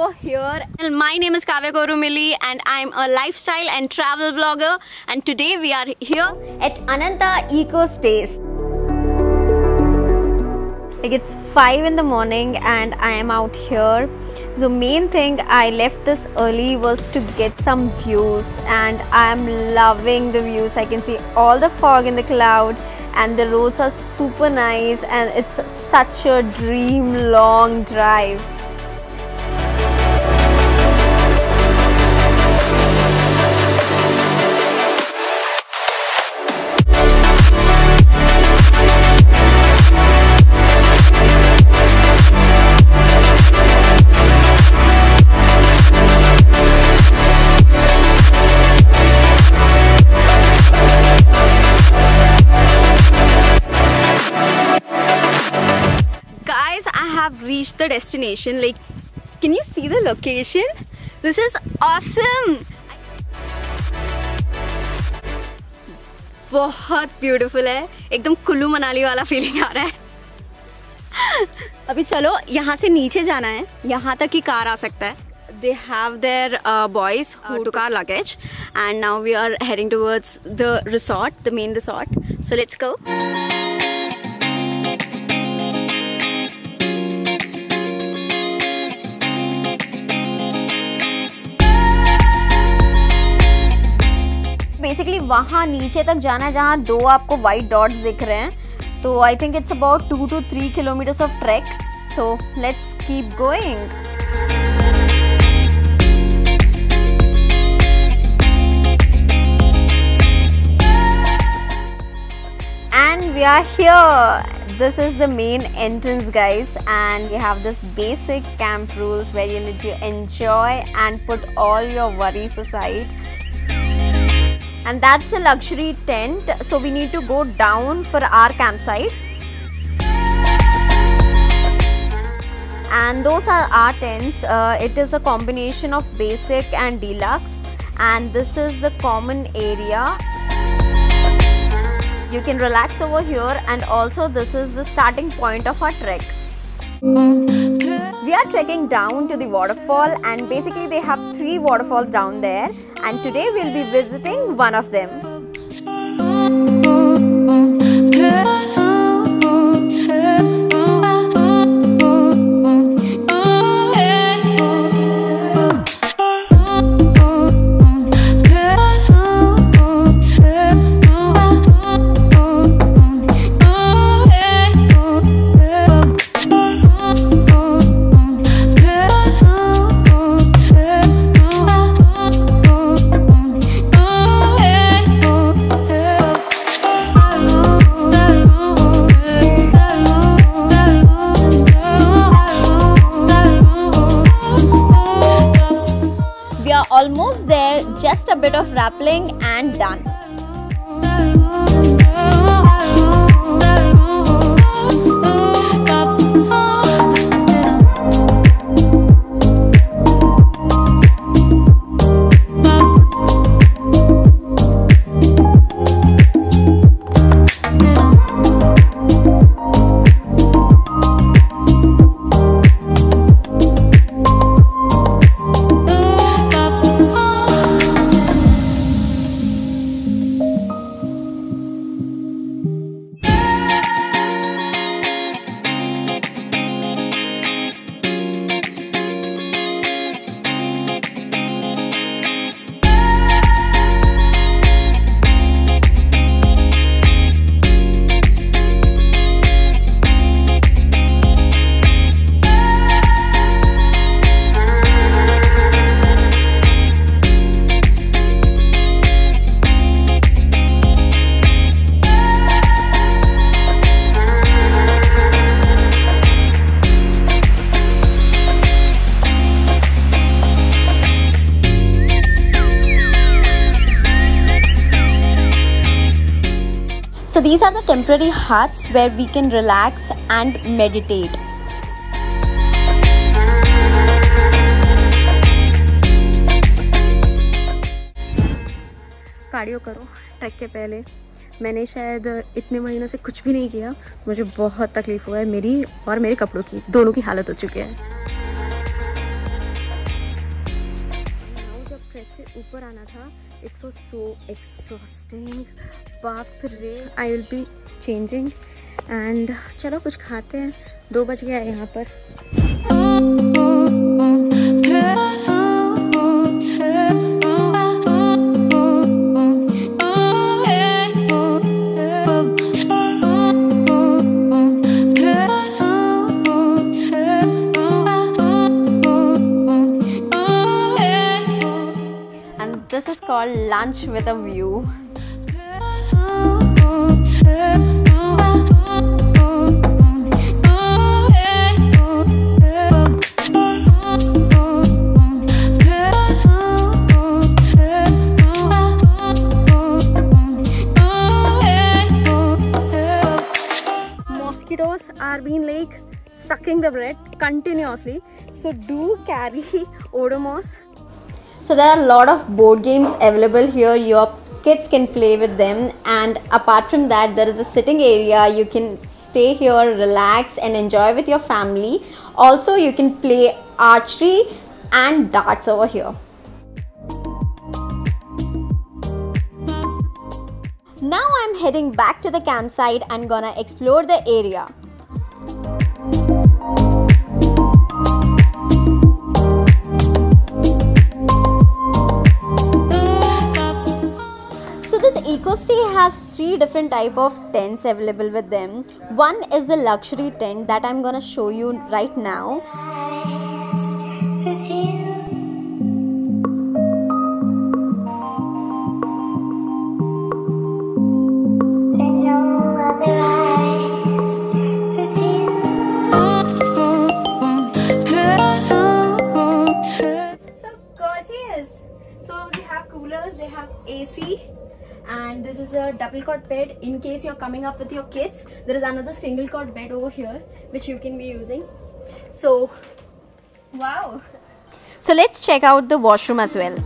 over here. My name is Kavya Korumilli and I'm a lifestyle and travel blogger, and today we are here at Ananta Eco Stays. Like it's 5 in the morning and I am out here. So main thing I left this early was to get some views, and I am loving the views. I can see all the fog in the cloud and the roads are super nice, and it's such a dream long drive. Reached the destination. Like, can you see the location? This is awesome. बहुत beautiful है, एकदम कुल्लू मनाली वाला feeling आ रहा है। अभी चलो यहाँ से नीचे जाना है, यहाँ तक ही कार आ सकता है। They have their boys who took our luggage, and now we are heading towards the resort, the main resort. So let's go. Basically वहाँ नीचे तक जाना है जहाँ दो आपको वाइट डॉट्स दिख रहे हैं। तो I think it's about 2 to 3 kilometers of track. So let's keep going. And we are here. This is the main entrance, guys, and we have this basic camp rules where you need to enjoy and put all your worries aside. And that's a luxury tent, so we need to go down for our campsite. And those are our tents. It is a combination of basic and deluxe, and this is the common area. You can relax over here, and also this is the starting point of our trek. We are trekking down to the waterfall, and basically they have 3 waterfalls down there, and today we'll be visiting one of them. Almost there, just a bit of rappelling and done. So these are the temporary huts where we can relax and meditate. Cardio करो track के पहले। मैंने शायद इतने महीनों से कुछ भी नहीं किया, मुझे बहुत तकलीफ हुआ है, मेरी और मेरे कपड़ों की दोनों की हालत हो चुकी है। ऊपर आना था. It was so exhausting. बाप रे. I will be changing and चलो कुछ खाते हैं. 2 बज गया है यहाँ पर. This is called lunch with a view. Mosquitoes are being like sucking the bread continuously, so do carry Odomos. So there are a lot of board games available here. Your kids can play with them, and apart from that there is a sitting area. You can stay here, relax and enjoy with your family. Also you can play archery and darts over here. Now I'm heading back to the campsite and gonna explore the area. EcoStay has 3 different type of tents available with them. One is the luxury tent that I'm gonna show you right now. So gorgeous. So they have coolers, they have AC. And this is a double cot bed. In case you're coming up with your kids, there is another single cot bed over here which you can be using. So wow. So let's check out the washroom as well.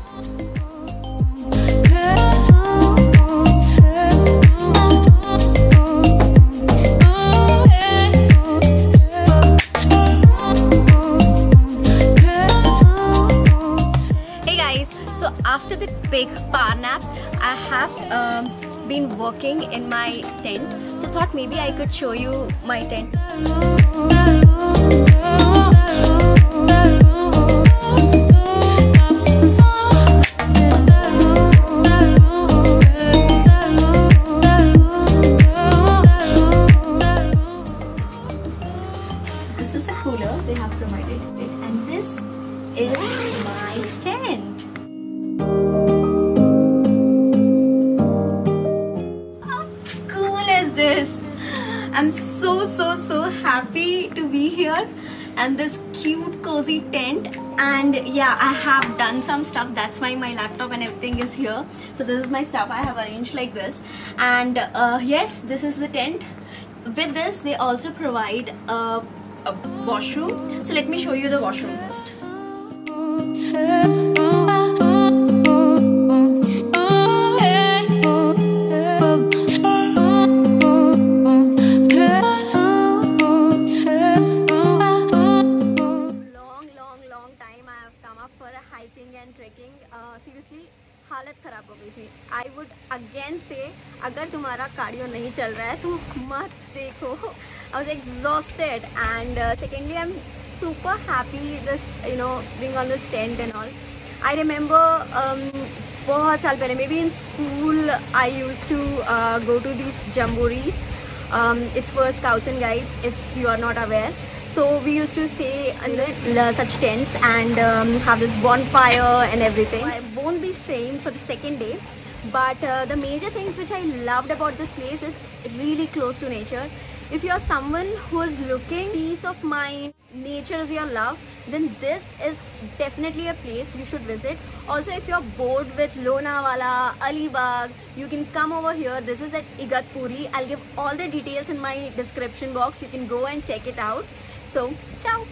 Hey guys, so after the big power nap, I have been working in my tent, so thought maybe I could show you my tent. This is the cooler they have provided it, and this is my tent. This I'm so happy to be here and this cute cozy tent. And yeah, I have done some stuff. That's why my laptop and everything is here. So this is my stuff I have arranged like this. And yes, this is the tent. With this they also provide a washroom. So let me show you the washroom first. Seriously, हालत खराब हो गई थी. I would again say, अगर तुम्हारा cardio नहीं चल रहा है तो मत देखो. I was exhausted, and secondly I'm super happy this, you know, being on this tent and all. I remember बहुत साल पहले, maybe in school, I used to go to these jamborees. It's for Scouts and Guides, if you are not aware. So we used to stay in such tents and have this bonfire and everything. I won't be staying for the second day, but the major things which I loved about this place is really close to nature. If you are someone who is looking peace of mind, nature is your love, then this is definitely a place you should visit. Also, if you're bored with Lonavala, Alibag, you can come over here. This is at Igatpuri. I'll give all the details in my description box. You can go and check it out. So, ciao!